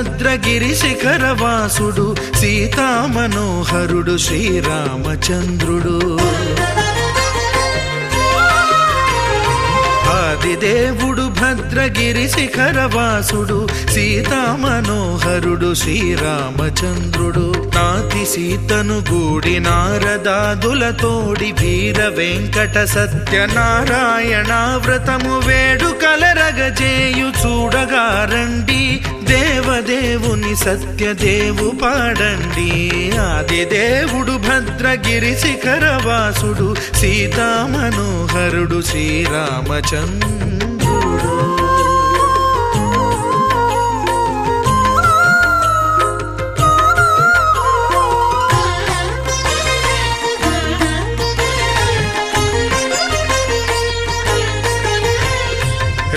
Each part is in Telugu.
భద్రగిరి శిఖరవాసుడు సీతామనోహరుడు శ్రీరామచంద్రుడు. ఆదిదేవుడు భద్రగిరి శిఖరవాసుడు సీతామనోహరుడు శ్రీరామచంద్రుడు. నాతి సీతను గూడి నారదాదులతోడి వీర వెంకట సత్యనారాయణ వ్రతము వేడుకలరగజేయు చూడగా రండి, దేవదేవుని సత్యదేవు పాడండి. ఆదిదేవుడు భద్రగిరి శిఖరవాసుడు సీతామనోహరుడు శ్రీరామచంద్రుడు.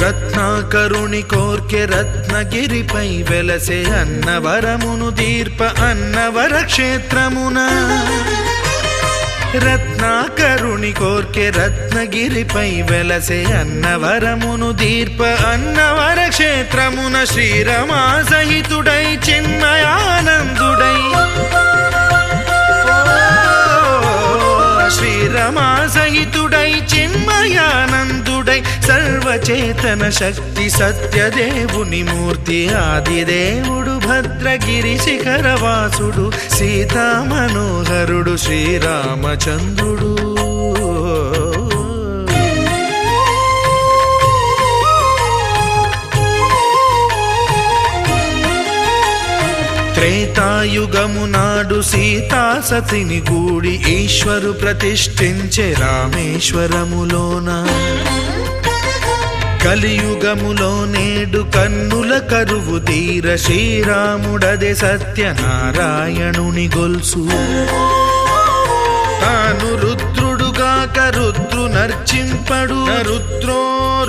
రత్నాకరుని కోర్కె రత్నగిరిపై వెలసే అన్నవరమును దీర్ప అన్నవర క్షేత్రమున. రత్నాకరుని కోర్కె రత్నగిరిపై వెలసే అన్నవరమును దీర్ప అన్నవర క్షేత్రమున. శ్రీరమా సహితుడై చిన్మయానందుడై శ్రీరమా సహితుడై చిన్మయానందుడై సర్వచేతన శక్తి సత్యదేవుని మూర్తి. ఆదిదేవుడు భద్రగిరి శిఖరవాసుడు సీతామనోహరుడు శ్రీరామచంద్రుడు. త్రేతాయుగము నాడు సీతా సతిని గూడి ఈశ్వరు ప్రతిష్ఠించే రామేశ్వరములోన. కలియుగములో నేడు కన్నుల కరువు తీర శ్రీరాముడదే సత్యనారాయణుని గొల్సు. తాను రుద్రుడుగాక రుద్రు నర్చింపడు, రుద్రో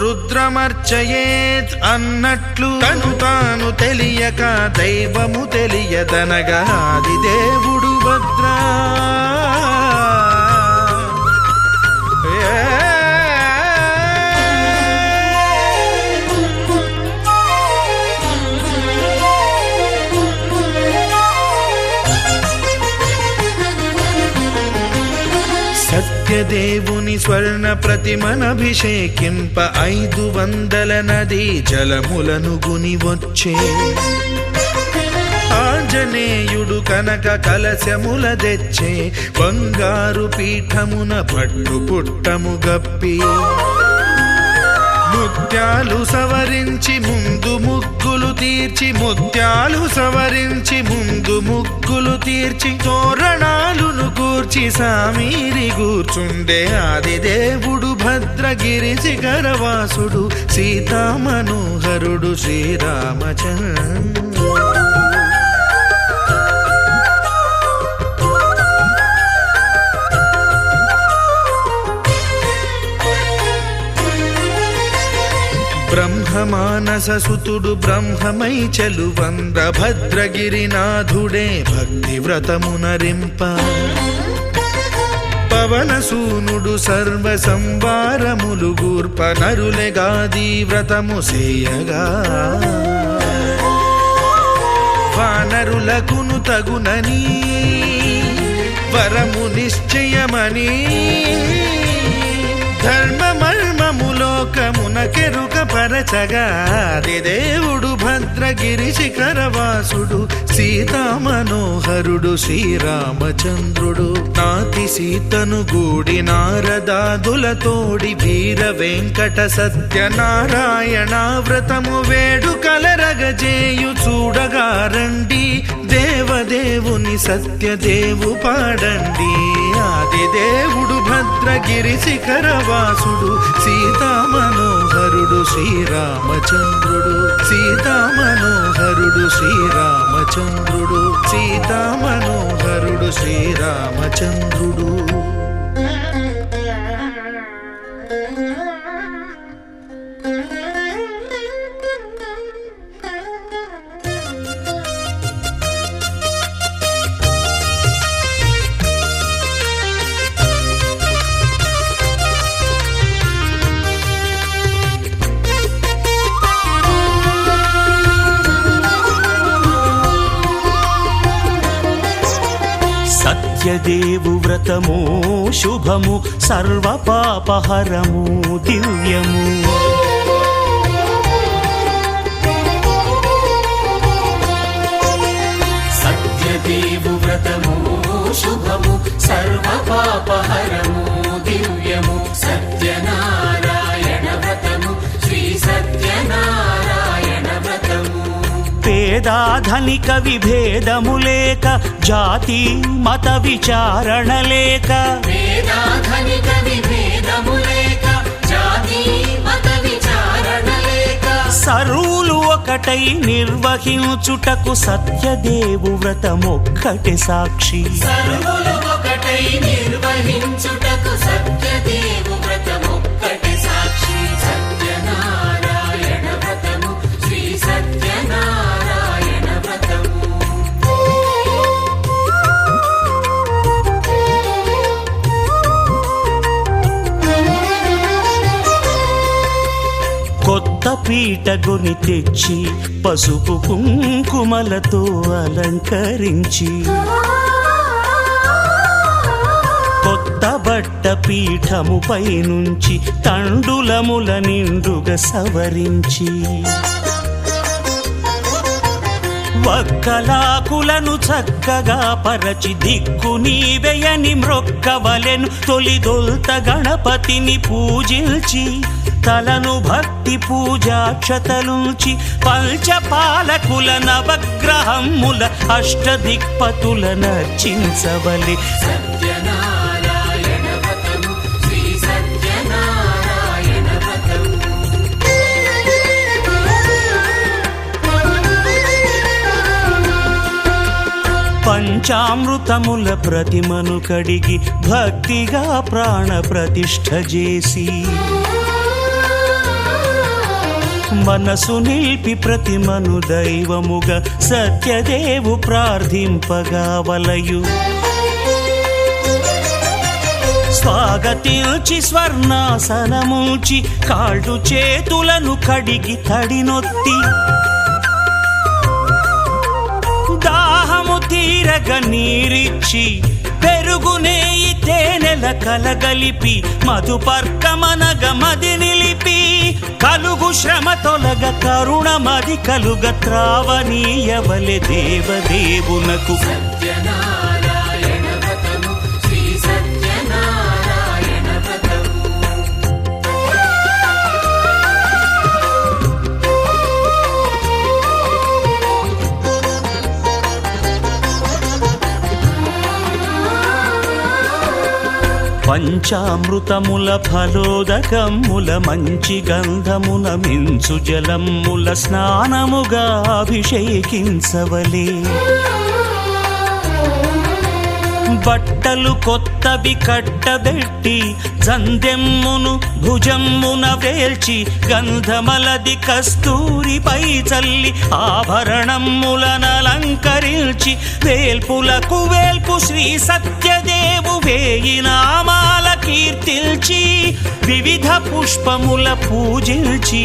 రుద్రమర్చయేత్ అన్నట్లు తను తాను తెలియక దైవము తెలియదనగా ఆదిదేవుడు భద్రా. సత్యదేవుని స్వర్ణ ప్రతిమనభిషేకింప 500 నదీ జలములను గుని వచ్చే. ఆంజనేయుడు కనక కలశముల తెచ్చే, బంగారు పీఠమున పట్టు పుట్టము గప్పి. ముత్యాలు సవరించి ముందు ముగ్గులు తీర్చి, ముత్యాలు సవరించి ముందు ముగ్గులు తీర్చి, తోరణాలును కూర్చి సామీరి కూర్చుండే. ఆదిదేవుడు భద్రగిరి శిఖరవాసుడు సీతామనోహరుడు శ్రీరామచంద్రుడు. బ్రహ్మమానస సుతుడు బ్రహ్మమై చెలువంద్ర భద్రగిరినాథుడే భక్తి వ్రతమునరింప. పవనసూనుడు సర్వ సంవారములు గూర్ప నరులెగాది వ్రతము సేయగా. వానరులకును తగునని వరము నిశ్చయమని, ధర్మమర్మములోకమునకెరుక పరచగా ఆదిదేవుడు భద్రగిరి శిఖరవాసుడు సీతామనోహరుడు శ్రీరామచంద్రుడు. నాతి సీతను గూడి నారదాదులతోడి వీర వెంకట సత్యనారాయణ వ్రతము వేడుకలరగజేయు చూడగా రండి, దేవదేవుని సత్యదేవు పాడండి. ఆదిదేవుడు భద్రగిరి శిఖరవాసుడు సీతామనోహరుడు శ్రీరామచంద్రుడు. సీతామనోహరుడు శ్రీరామచంద్రుడు. సీతామనోహరుడు శ్రీరామచంద్రుడు. సత్యదేవు వ్రతము శుభము సర్వపాపహరము దివ్యము. సత్యదేవు వ్రతము శుభము సర్వపాపహరము దివ్యము. సత్యనారాయణ వ్రతము శ్రీ సత్యనారాయణ వ్రతము. పేదాధనిక విభేదము లేక జాతి మత విచారణ లేక వేదాధనిక విభేదము లేక జాతి మత విచారణ లేక సర్వులు ఒకటై నిర్వహించుటకు సత్యదేవు వ్రతమొక్కటి సాక్షి. సర్వులు ఒకటై నిర్వహించుటకు సత్యదేవు వ్రతమొక్కటి సాక్షి. సత్యనారాయణ వ్రతము శ్రీ సత్యనారాయణ వ్రతము. కొత్త పీటగుని తెచ్చి పసుపు కుంకుమలతో అలంకరించి కొత్త బట్ట పీఠముపై నుంచి తండులముల నిండుగా సవరించి వక్కలాకులను చక్కగా పరచి దిక్కు నీవెయని మ్రొక్కవలెను. తొలిదొల్త గణపతిని పూజించి తలను భక్తి పూజాక్షతలుంచి పంచపాలకుల నవగ్రహముల అష్టదిక్పతుల నర్చించవలె. సత్యనారాయణ వ్రతము శ్రీ సత్యనారాయణ వ్రతము. పంచామృతముల ప్రతిమను కడిగి భక్తిగా ప్రాణ ప్రతిష్ఠ చేసి మనసు నిలిపి ప్రతిమను దైవముగా సత్యదేవు ప్రార్థింపగా వలయు. స్వాగతించి స్వర్ణాసనముంచి కాళ్ళు చేతులను కడిగి తడినొత్తి దాహము తీరగ నీరిచ్చి పెరుగు నెయ్యి తేనెల కలగలిపి మధుపర్కమనగ మది నిలిపి కలుగు శ్రమ తొలగ కరుణ మది కలుగ త్రావనీయవలె దేవదేవునకు. సత్యనారాయణ వ్రతము శ్రీ సత్యనారాయణ వ్రతము. పంచామృతముల ఫలోదకముల మంచి గంధమున మించు జలముల స్నానముగా అభిషేకించవలే. బట్టలు కొత్తవి కట్టబెట్టి జందెమ్మును భుజమ్మున వేల్చి గంధమలది కస్తూరిపై చల్లి ఆభరణములనలంకరించి వేల్పులకు వేల్పు శ్రీ సత్యదేవు వేయి నామాల కీర్తిల్చి వివిధ పుష్పముల పూజించి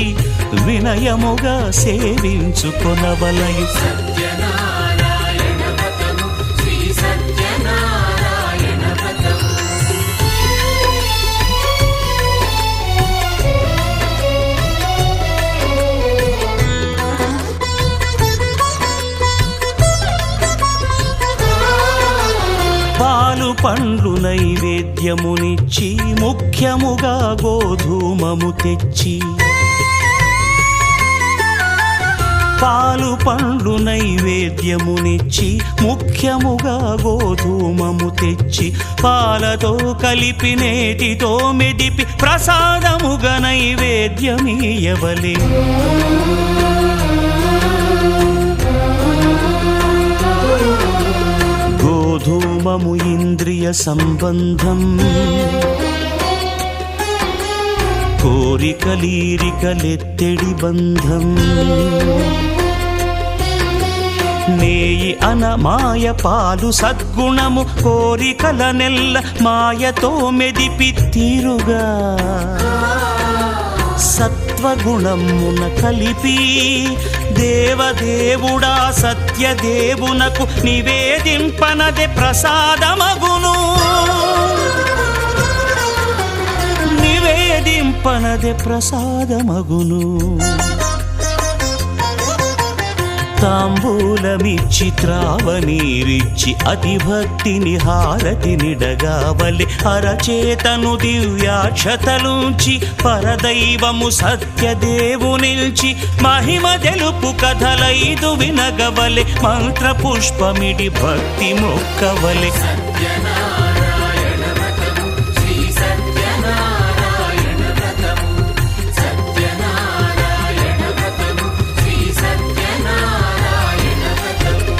వినయముగా సేవించుకొనవలయు. సత్యనారాయణ వ్రతము శ్రీ సత్యనారాయణ వ్రతము. పాలు పండ్లు నైవేద్యమునిచ్చి ముఖ్యముగా గోధూమము తెచ్చి పాలు పండ్లు నైవేద్యమునిచ్చి ముఖ్యముగా గోధూమము తెచ్చి పాలతో కలిపి నేతితో మెదిపి ప్రసాదముగా నైవేద్యమీయవలే. గోధూమము ఇంద్రియ సంబంధం కోరికలీరికలెత్తెడి బంధం నేయి అనమాయ పాలు సద్గుణము కోరికల నెల్ల మాయతో మెదిపి తీరుగా సత్య సత్వగుణమున కలిపి దేవదేవుడా సత్యదేవునకు నివేదింపనదే ప్రసాదమగును. నివేదింపనదే ప్రసాదమగును. తాంబూలమిచ్చి త్రావనీరిచ్చి అతిభక్తిని హారతినిడగావలి అరచేతను దివ్యాక్షతలుంచి పరదైవము సత్యదేవునిల్చి మహిమ తెలుపు కథలైదు వినగవలి మంత్రపుష్పమిడి భక్తి మొక్కవలి. సత్యనారాయణ వ్రతము శ్రీ సత్యనారాయణ వ్రతము సత్యనారాయణ వ్రతము శ్రీ సత్యనారాయణ వ్రతము.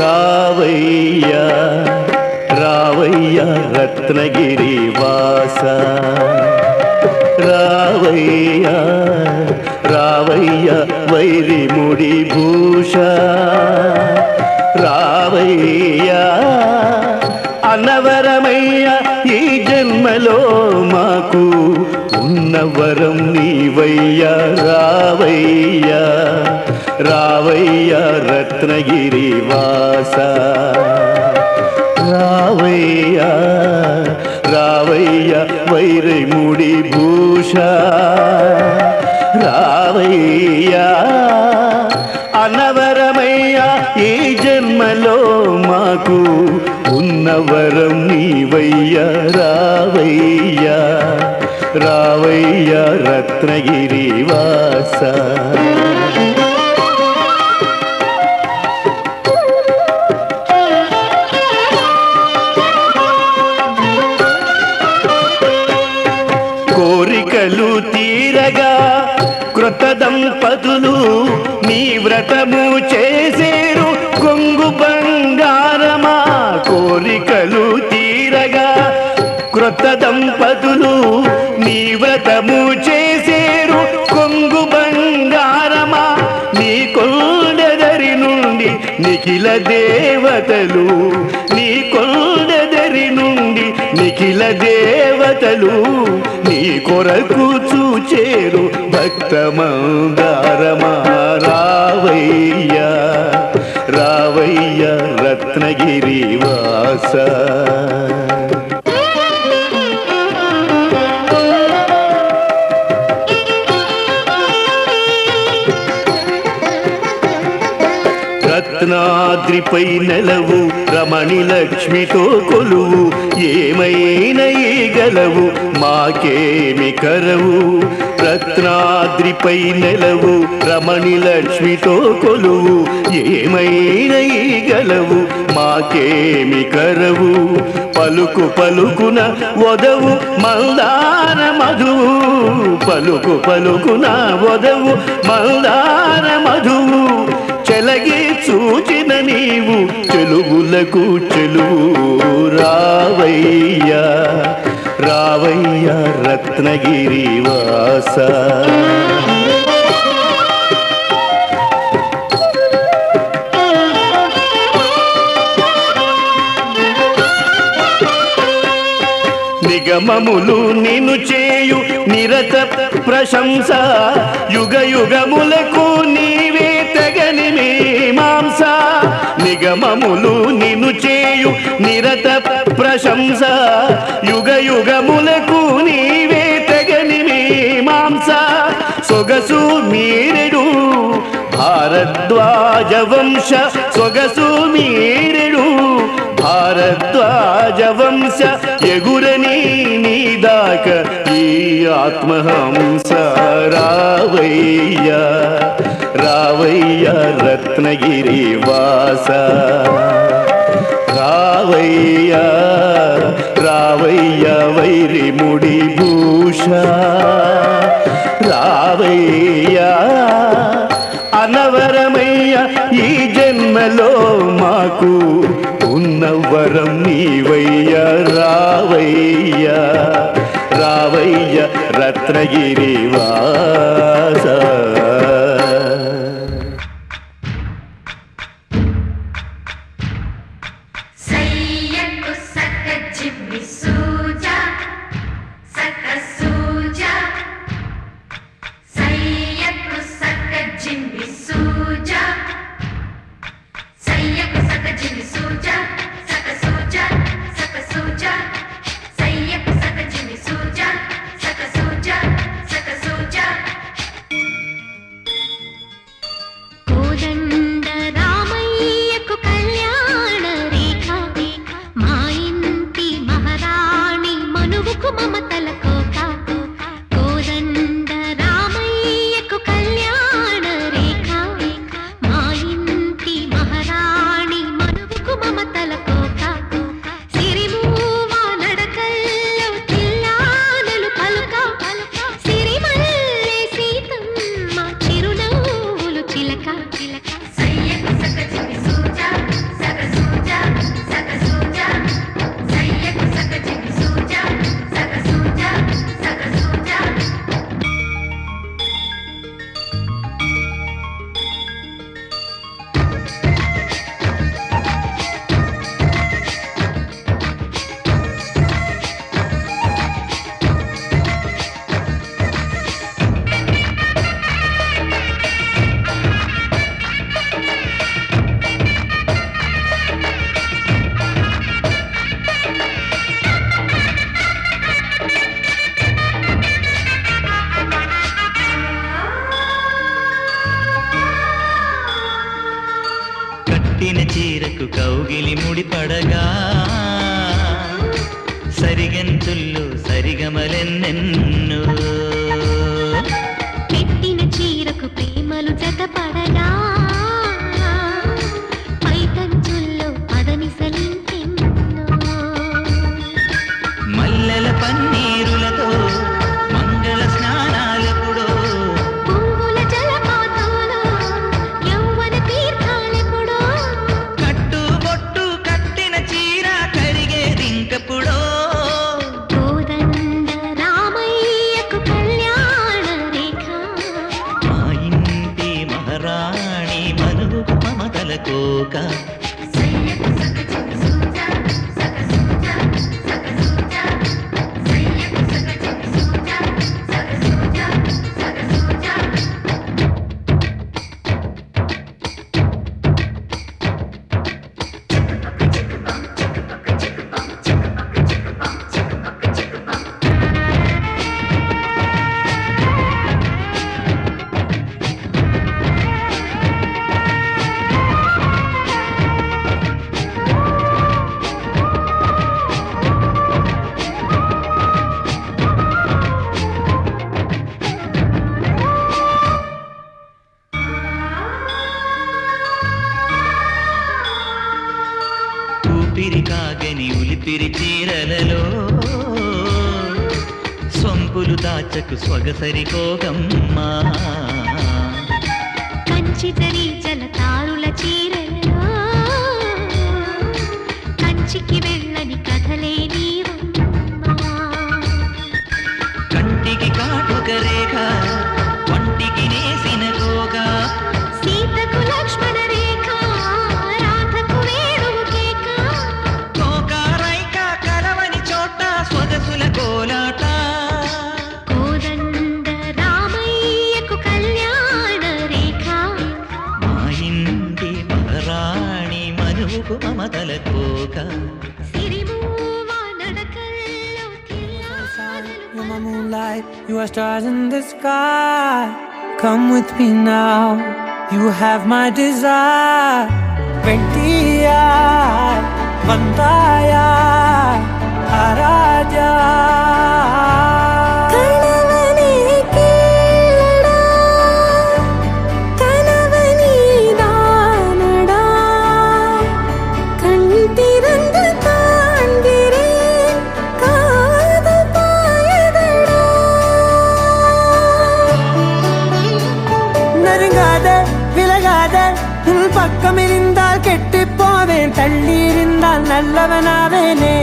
రావయ్యా రావయ్యా రత్నగిరి వాస, రావయ్యా రావయ్యా వైరిముడి భూష, రావయ్యా అన్నవరమయ్యా ఈ జన్మలో మాకు ఉన్నవరం నీవయ్యా. రావయ్యా రావయ్యా రత్నగిరి వాస, రావయ్యా రావయ్యా వైరిముడి భూష, రావయ్యా అనవరమయ్యా ఈ జన్మలో మాకు ఉన్నవరం నీవయ్యా. రావయ్యా రావయ్యా రత్నగిరి వాస. కోరికలు తీరగా కృత దంపతులు నీ వ్రతము చేసేరు కొంగు బంగారమా. కోరికలు తీరగా కృత దంపతులు నీ వ్రతము చేసేరు కొంగు బంగారమా. నీ కొండదరి నుండి నిఖిల దేవతలు, నీ కొండదరి నుండి నిఖిల దేవతలు నీ కొరకు చూచేరు భక్త మందారమా. రావయ్యా రావయ్యా రత్నగిరి వాస. రత్నాద్రిపై నెలవు రమణి లక్ష్మితో కొలువు, ఏమైనా గలవు మాకేమి కరవు. రత్నాద్రిపై నెలవు రమణి లక్ష్మితో కొలువు, ఏమైనా గలవు మాకేమి కరవు. పలుకు పలుకున వదవు మందార మధువు, పలుకు పలుకున వదవు మందార మధువు. చెలగి చూచిన నీవు చెలుగులకు చెలువు. రావయ్యా రావయ్యా రత్నగిరి వాస. నిగమములు నిన్ను చేయు నిరత ప్రశంస, యుగ యుగములకు నీవే తగని మీమాంస. నిగమములు నిన్ను చేయు నిరత ప్రశంస, యుగ యుగములకు నీవే తగని మీమాంస. సొగసు మీరెడు భారద్వాజ వంశ, సొగసు మీరెడు భారద్వాజ వంశ. ఎగురని నీదాక ఈ ఆత్మహంస. రావయ్యా రావయ్యా రత్నగిరి వాస, రావయ్యా రావయ్యా వైరిముడి భూష, రావయ్యా అనవరమయ్య ఈ జన్మలో మాకు ఉన్నవరం నీవయ్యా. రావయ్యా రావయ్యా రావయ్య రత్నగిరివాస. సయ్యకు సక్క జిమ్మి సూజా సక్క సూజా సయ్యకు సక్క జిమ్మి సూజా సయ్యకు సక్క జిమ్మి సూజా సక్క సూజా సక్క సూజా సయ్యకు సక్క జిమ్మి సూజా సక్క సూజా సక్క సూజా. కోదండ రామయ్యకు కళ్యాణ రేఖ మా ఇంటి మహారాణి మనువుకు మమతల కోక. కోదండ రామయ్యకు కళ్యాణ రేఖ మా ఇంటి మహారాణి మనువుకు మమతల కోక. సిరిమూవ నడకల్లో తిల్లానలు పలుక సిరిమల్లె సీతమ్మ చిరునవ్వులు చిలక. సయ్యకు సక జిమ్మి సూజా సక సూజా సక సూజా సయ్యకు సక జిమ్మి సూజా సక సూజా సక సూజా. కట్టిన చీరకు కౌగిలి ముడిపడగా సరిగంతుల్లో సరిగమలెన్నెన్నో. పెట్టిన చీరకు ప్రేమలు జతపడగా పైకంచుల్లో పదనిసలింకెన్నో. మల్లెల పన్నీరులతో మంగళ స్నానాలెప్పుడో. పువ్వుల జలపాతంలో యవ్వన తీర్థాలెప్పుడో. కట్టుబొట్టు కట్టిన చీర కరిగేదింకప్పుడో. కోదండ రామయ్యకు కళ్యాణ రేఖ మా ఇంటి మహారాణి మనువుకు మమతల కోక. సయ్యకు సక జిమ్మి సూజా సక సూజా సక సూజా సయ్యకు సక జిమ్మి సూజా సక సూజా సక సూజా. ఊపిరి కాగని ఉలిపిరి చీరలలో సొంపులు దాచకు సొగసరి కోగమ్మా. కంచి జరి జలతారుల చీరలో కంచికి వెళ్ళని కథలే నీవమ్మా. కంటికి కాటుక రేఖ వంటికి నేసిన కోగా. సీతకు లక్ష్మణ రేఖ రాధకు వేణువు కేక. కోకారైక కలవని చోట సొగసుల కోలాట. కోదండ రామయ్యకు కళ్యాణ రేఖ మా ఇంటి మహారాణి మనువుకు మమతల కోక. సిరిమూవ నడకల్లో తిల్లానలు You're my moonlight, you are stars in the sky. Come with me now, you have my desire. Ventiya, Vandaya, Araja. కలవనే కీలడా కలవని దానడా కంటిరందు తాంగిరే కాదు పాయదడా. நெருங்காதே விலகாதே உன் பக்கம் இருந்தால் கெட்டு போவேன், தள்ளி இருந்தால் நல்லவனாவேனே.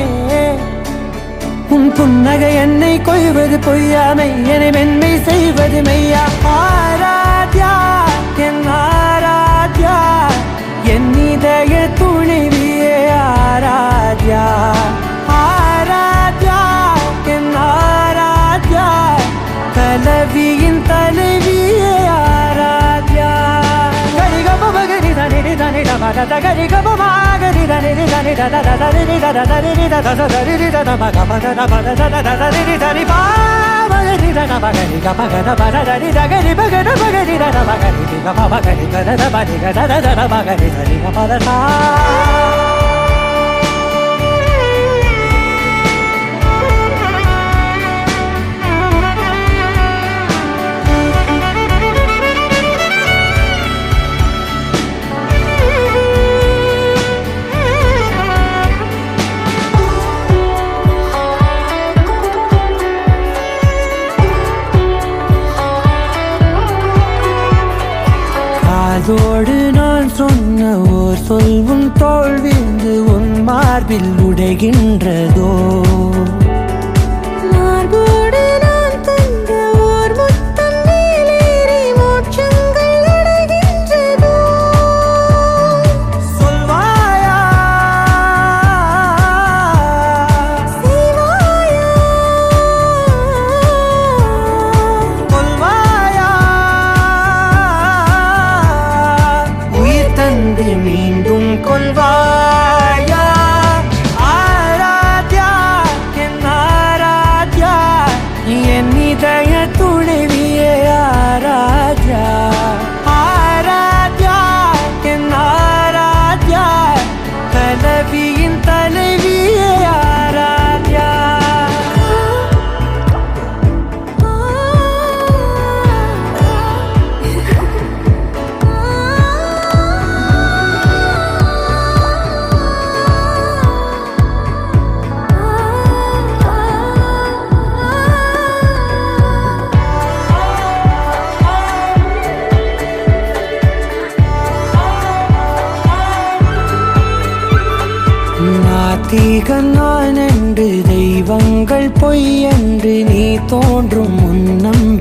உன் புன்னகை என்னை கொய்வது பொய்யாமை என்னை மென்மை செய்வது மெய்யா ஆராத்யா என் ஆராத்யா என் இதய துணிவியே ஆராத்யா ஆராத்யா என் ஆராத்யா கலவியின் தலைவியே ஆராத்யா கரிகம மகரி தனி தனி மகத கரிகம மகரி தனி தனி தனி தனி தனி தனி தனி மகமத தனி தனி பா மகரி தன மகரி கமகத மகரி தகரி மகத மகரி தன மகரி கம மகரி கத மகரி கத தன மகரி தனி கமத அதோடு நான் சொன்ன ஓர் சொல்வும் தோல்விந்து உன் மார்பில் உடைகின்றதோ மார்போடு நான் தந்த ஓர் முத்தம் மேலேறி மோட்சங்கள் அடைகின்றதோ சொல்வாயா செய்வாயா சொல்வாயா உயிர் தந்து மீண்டும் கொள்வாயா ஆராத்யா என் ஆராத்யா என் இதய துணைவியே ஆராத்யா ஆராத்யா என் ஆராத்யா கலவியின் தலைவியே ஆராத்யா நாத்திகன் நான் என்று தெய்வங்கள் பொய் என்று நீ தோன்றும் முன் நம்பி